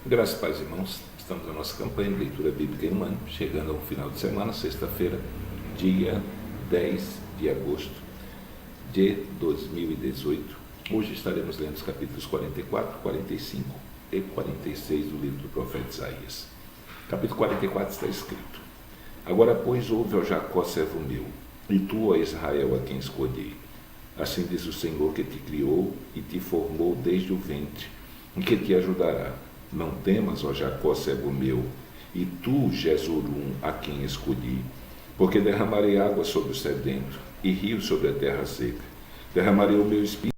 Graças a Paz, irmãos. Estamos na nossa campanha de leitura bíblica em um ano, chegando ao final de semana, sexta-feira, dia 10 de agosto de 2018. Hoje estaremos lendo os capítulos 44, 45 e 46 do livro do profeta Isaías. Capítulo 44 está escrito: Agora, pois, ouve, ó Jacó, servo meu, e tu, ó Israel, a quem escolhi. Assim diz o Senhor que te criou e te formou desde o ventre, e que te ajudará. Não temas, ó Jacó, servo meu, e tu, Jesurum, a quem escolhi, porque derramarei água sobre o sedento e rio sobre a terra seca. Derramarei o meu espírito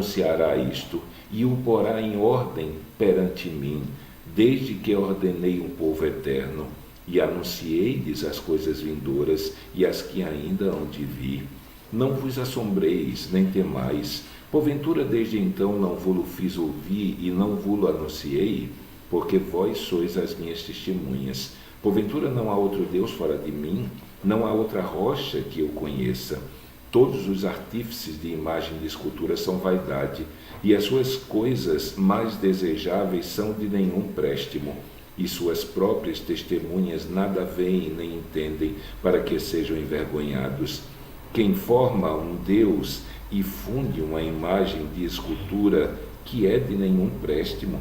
anunciará isto e o porá em ordem perante mim, desde que ordenei um povo eterno e anunciei-lhes as coisas vindouras e as que ainda hão de vir. Não vos assombreis, nem temais, porventura desde então não vos fiz ouvir e não vos anunciei, porque vós sois as minhas testemunhas. Porventura não há outro Deus fora de mim, não há outra rocha que eu conheça. Todos os artífices de imagem de escultura são vaidade, e as suas coisas mais desejáveis são de nenhum préstimo, e suas próprias testemunhas nada veem nem entendem, para que sejam envergonhados. Quem forma um Deus e funde uma imagem de escultura que é de nenhum préstimo,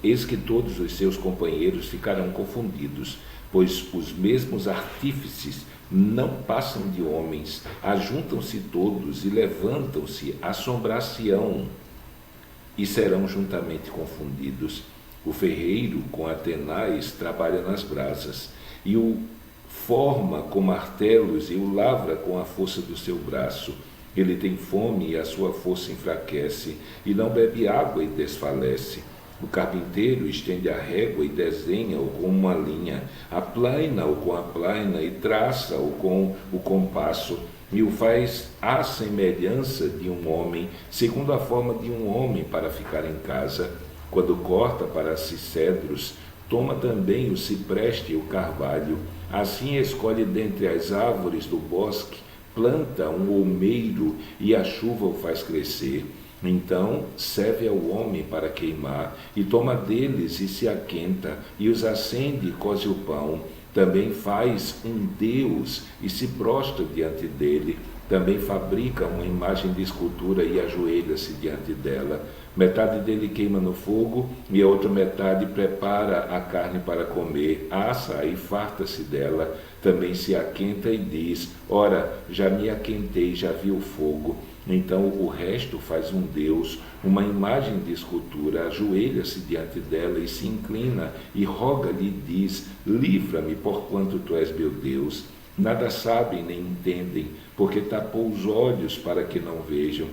eis que todos os seus companheiros ficarão confundidos, pois os mesmos artífices não passam de homens, ajuntam-se todos e levantam-se, assombrar-se-ão e serão juntamente confundidos. O ferreiro com a tenaz trabalha nas brasas, e o forma com martelos e o lavra com a força do seu braço. Ele tem fome e a sua força enfraquece, e não bebe água e desfalece. O carpinteiro estende a régua e desenha-o com uma linha, aplaina-o com a plaina e traça-o com o compasso, e o faz à semelhança de um homem, segundo a forma de um homem para ficar em casa. Quando corta para si cedros, toma também o cipreste e o carvalho. Assim escolhe dentre as árvores do bosque, planta um olmeiro e a chuva o faz crescer. Então serve ao homem para queimar, e toma deles e se aquenta, e os acende e coze o pão. Também faz um Deus e se prostra diante dele. Também fabrica uma imagem de escultura e ajoelha-se diante dela. Metade dele queima no fogo, e a outra metade prepara a carne para comer, assa e farta-se dela. Também se aquenta e diz: Ora, já me aquentei, já vi o fogo. Então o resto faz um Deus, uma imagem de escultura, ajoelha-se diante dela e se inclina e roga-lhe e diz: Livra-me, porquanto tu és meu Deus. Nada sabem nem entendem, porque tapou os olhos para que não vejam,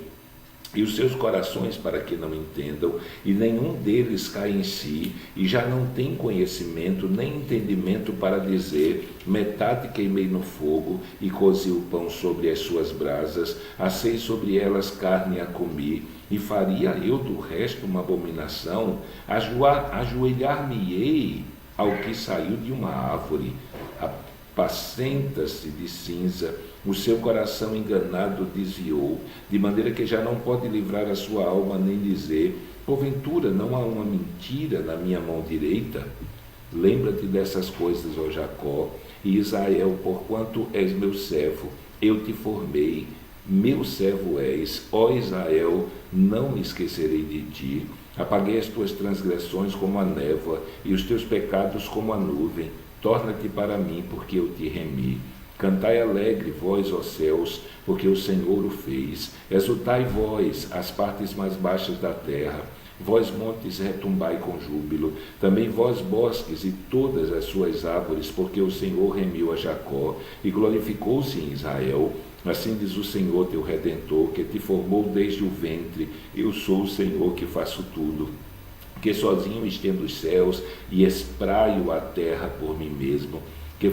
e os seus corações para que não entendam, e nenhum deles cai em si, e já não tem conhecimento nem entendimento para dizer: metade queimei no fogo, e cozi o pão sobre as suas brasas, assei sobre elas carne a comi, e faria eu do resto uma abominação? Ajoelhar-me-ei ao que saiu de uma árvore, apacenta-se de cinza, o seu coração enganado desviou, de maneira que já não pode livrar a sua alma nem dizer: porventura não há uma mentira na minha mão direita? Lembra-te dessas coisas, ó Jacó, e Israel, porquanto és meu servo, eu te formei, meu servo és, ó Israel, não me esquecerei de ti. Apaguei as tuas transgressões como a névoa, e os teus pecados como a nuvem. Torna-te para mim, porque eu te remi. Cantai alegre, vós, ó céus, porque o Senhor o fez. Exultai vós, as partes mais baixas da terra. Vós, montes, retumbai com júbilo. Também vós, bosques, e todas as suas árvores, porque o Senhor remiu a Jacó, e glorificou-se em Israel. Assim diz o Senhor teu Redentor, que te formou desde o ventre. Eu sou o Senhor que faço tudo, que sozinho estendo os céus e espraio a terra por mim mesmo, que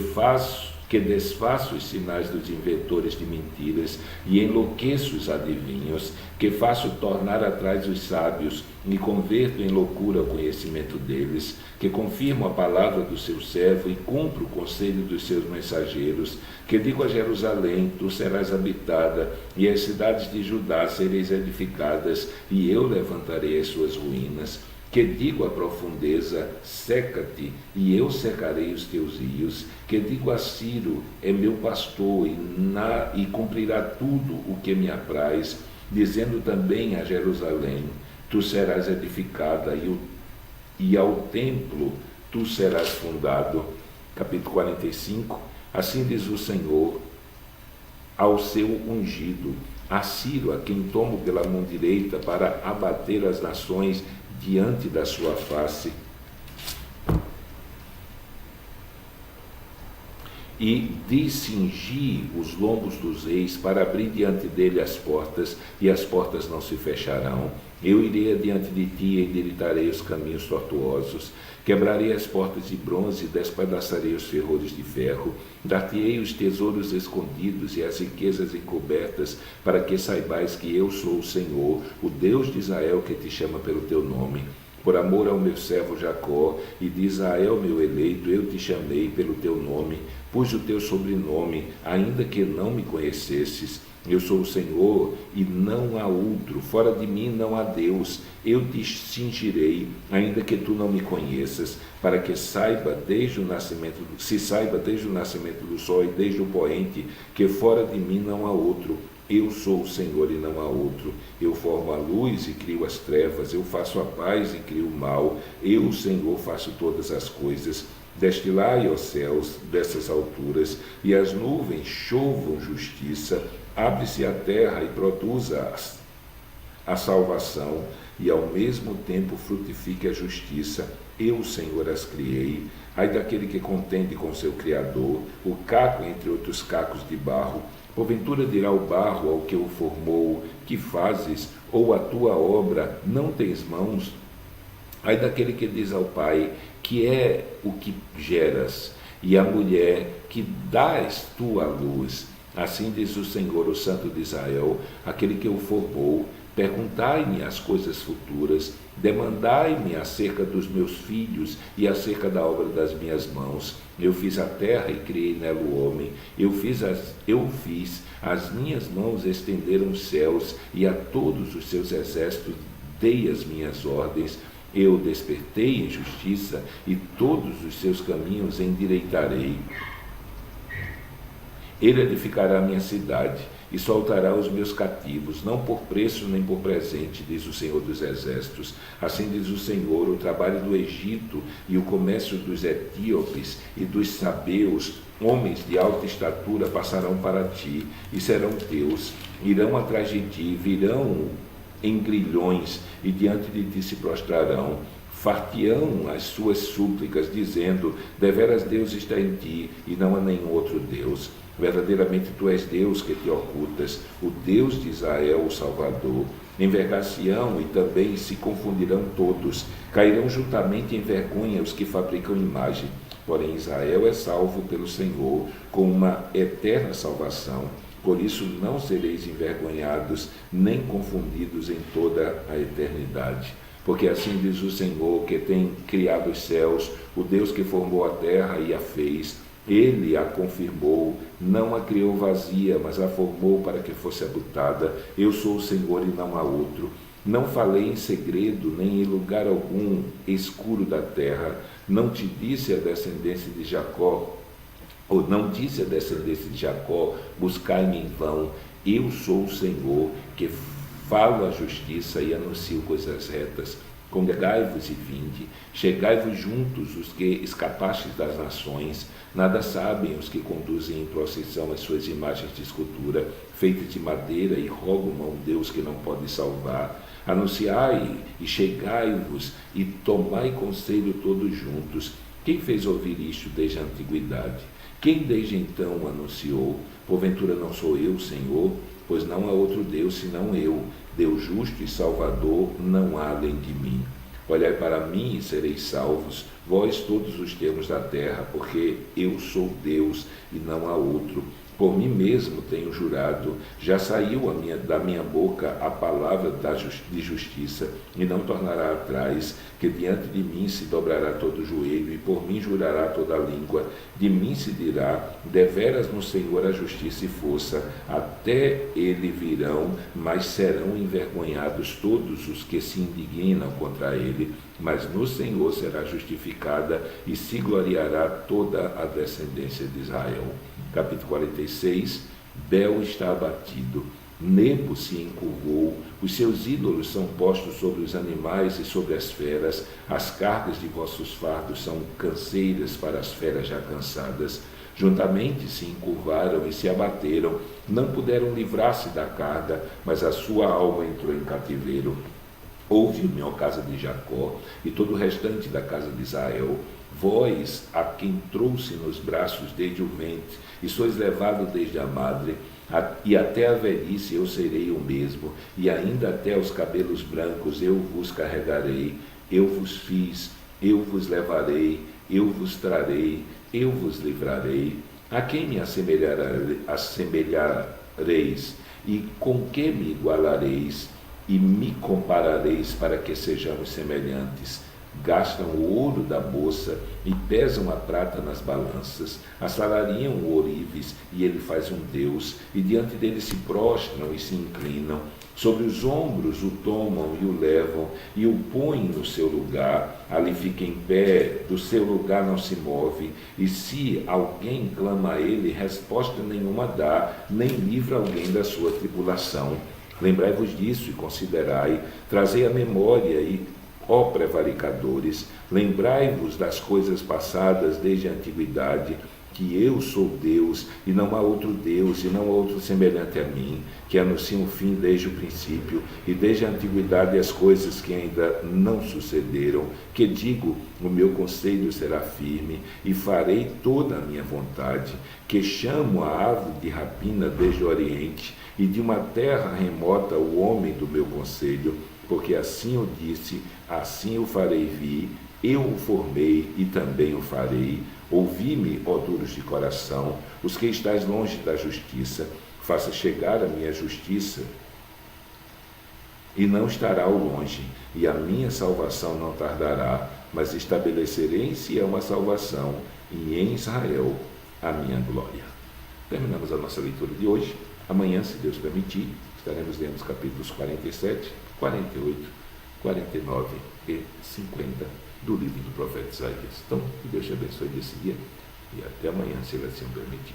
desfaço os sinais dos inventores de mentiras e enlouqueço os adivinhos, que faço tornar atrás os sábios e converto em loucura o conhecimento deles, que confirmo a palavra do seu servo e cumpro o conselho dos seus mensageiros, que digo a Jerusalém, tu serás habitada, e as cidades de Judá sereis edificadas, e eu levantarei as suas ruínas, que digo à profundeza, seca-te, e eu secarei os teus rios, que digo a Ciro, é meu pastor, e cumprirá tudo o que me apraz, dizendo também a Jerusalém, tu serás edificada, e ao templo tu serás fundado. Capítulo 45, assim diz o Senhor ao seu ungido, a Ciro, a quem tomo pela mão direita para abater as nações diante da sua face, e descingir os lombos dos reis para abrir diante dele as portas, e as portas não se fecharão. Eu irei adiante de ti e endireitarei os caminhos tortuosos, quebrarei as portas de bronze e despedaçarei os ferrolhos de ferro, dar-te-ei os tesouros escondidos e as riquezas encobertas, para que saibais que eu sou o Senhor, o Deus de Israel, que te chama pelo teu nome. Por amor ao meu servo Jacó e de Israel meu eleito, eu te chamei pelo teu nome, pus o teu sobrenome, ainda que não me conhecesses. Eu sou o Senhor e não há outro, fora de mim não há Deus. Eu te cingirei, ainda que tu não me conheças, para que saiba desde o nascimento do sol e desde o poente, que fora de mim não há outro. Eu sou o Senhor e não há outro. Eu formo a luz e crio as trevas, eu faço a paz e crio o mal. Eu, o Senhor, faço todas as coisas. Destilai, ó céus, dessas alturas, e as nuvens chovam justiça. Abre-se a terra e produza a salvação, e ao mesmo tempo frutifique a justiça. Eu, o Senhor, as criei. Ai daquele que contende com seu Criador, o caco entre outros cacos de barro. Porventura dirá o barro ao que o formou, que fazes, ou a tua obra não tens mãos? Ai daquele que diz ao pai, que é o que geras, e à mulher, que dás tu à luz. Assim diz o Senhor, o Santo de Israel, aquele que o formou. Perguntai-me as coisas futuras, demandai-me acerca dos meus filhos e acerca da obra das minhas mãos. Eu fiz a terra e criei nela o homem. Eu fiz, as minhas mãos estenderam os céus, e a todos os seus exércitos dei as minhas ordens. Eu despertei em justiça, e todos os seus caminhos endireitarei. Ele edificará a minha cidade e soltará os meus cativos, não por preço nem por presente, diz o Senhor dos Exércitos. Assim diz o Senhor, o trabalho do Egito e o comércio dos etíopes e dos sabeus, homens de alta estatura, passarão para ti e serão teus. Irão atrás de ti, virão em grilhões e diante de ti se prostrarão. Far-te-ão as suas súplicas, dizendo, deveras Deus está em ti e não há nenhum outro Deus. Verdadeiramente tu és Deus que te ocultas, o Deus de Israel, o Salvador. Envergar-se-ão e também se confundirão todos, cairão juntamente em vergonha os que fabricam imagem. Porém Israel é salvo pelo Senhor, com uma eterna salvação. Por isso não sereis envergonhados, nem confundidos em toda a eternidade. Porque assim diz o Senhor, que tem criado os céus, o Deus que formou a terra e a fez. Ele a confirmou, não a criou vazia, mas a formou para que fosse habitada. Eu sou o Senhor e não há outro. Não falei em segredo, nem em lugar algum escuro da terra. Não te disse a descendência de Jacó, ou não disse a descendência de Jacó, buscai-me em vão. Eu sou o Senhor, que falo a justiça e anuncio coisas retas. Congregai-vos e vinde, chegai-vos juntos os que escapastes das nações. Nada sabem os que conduzem em procissão as suas imagens de escultura, feitas de madeira, e rogam a um Deus que não pode salvar. Anunciai e chegai-vos e tomai conselho todos juntos. Quem fez ouvir isto desde a antiguidade? Quem desde então anunciou? Porventura não sou eu, Senhor? Pois não há outro Deus senão eu, Deus justo e Salvador, não há além de mim. Olhai para mim e sereis salvos, vós todos os termos da terra, porque eu sou Deus e não há outro. Por mim mesmo tenho jurado, já saiu da minha boca a palavra de justiça, e não tornará atrás, que diante de mim se dobrará todo o joelho, e por mim jurará toda a língua. De mim se dirá, deveras no Senhor a justiça e força, até ele virão, mas serão envergonhados todos os que se indignam contra ele. Mas no Senhor será justificada e se gloriará toda a descendência de Israel. Capítulo 46, Bel está abatido, Nebo se encurvou, os seus ídolos são postos sobre os animais e sobre as feras, as cargas de vossos fardos são canseiras para as feras já cansadas. Juntamente se encurvaram e se abateram, não puderam livrar-se da carga, mas a sua alma entrou em cativeiro. Ouve-me, ó casa de Jacó, e todo o restante da casa de Israel, vós, a quem trouxe nos braços desde o ventre, e sois levado desde a madre, e até a velhice eu serei o mesmo, e ainda até os cabelos brancos eu vos carregarei, eu vos fiz, eu vos levarei, eu vos trarei, eu vos livrarei. A quem me assemelhareis, e com que me igualareis, e me comparareis para que sejamos semelhantes? Gastam o ouro da bolsa e pesam a prata nas balanças, assalariam o ourives e ele faz um Deus, e diante dele se prostram e se inclinam, sobre os ombros o tomam e o levam, e o põem no seu lugar, ali fica em pé, do seu lugar não se move, e se alguém clama a ele, resposta nenhuma dá, nem livra alguém da sua tribulação. Lembrai-vos disso e considerai, trazei a memória ó prevaricadores, lembrai-vos das coisas passadas desde a antiguidade, que eu sou Deus, e não há outro Deus, e não há outro semelhante a mim, que anuncia o fim desde o princípio, e desde a antiguidade as coisas que ainda não sucederam, que digo, o meu conselho será firme, e farei toda a minha vontade, que chamo a ave de rapina desde o Oriente, e de uma terra remota o homem do meu conselho, porque assim eu disse, assim o farei vir, eu o formei e também o farei. Ouvi-me, ó duros de coração, os que estáis longe da justiça, faça chegar a minha justiça, e não estará ao longe, e a minha salvação não tardará, mas estabelecerei em Sião a salvação, e em Israel a minha glória. Terminamos a nossa leitura de hoje. Amanhã, se Deus permitir, estaremos lendo os capítulos 47, 48, 49 e 50 do livro do profeta Isaías. Então, que Deus te abençoe nesse dia e até amanhã, se ele assim permitir.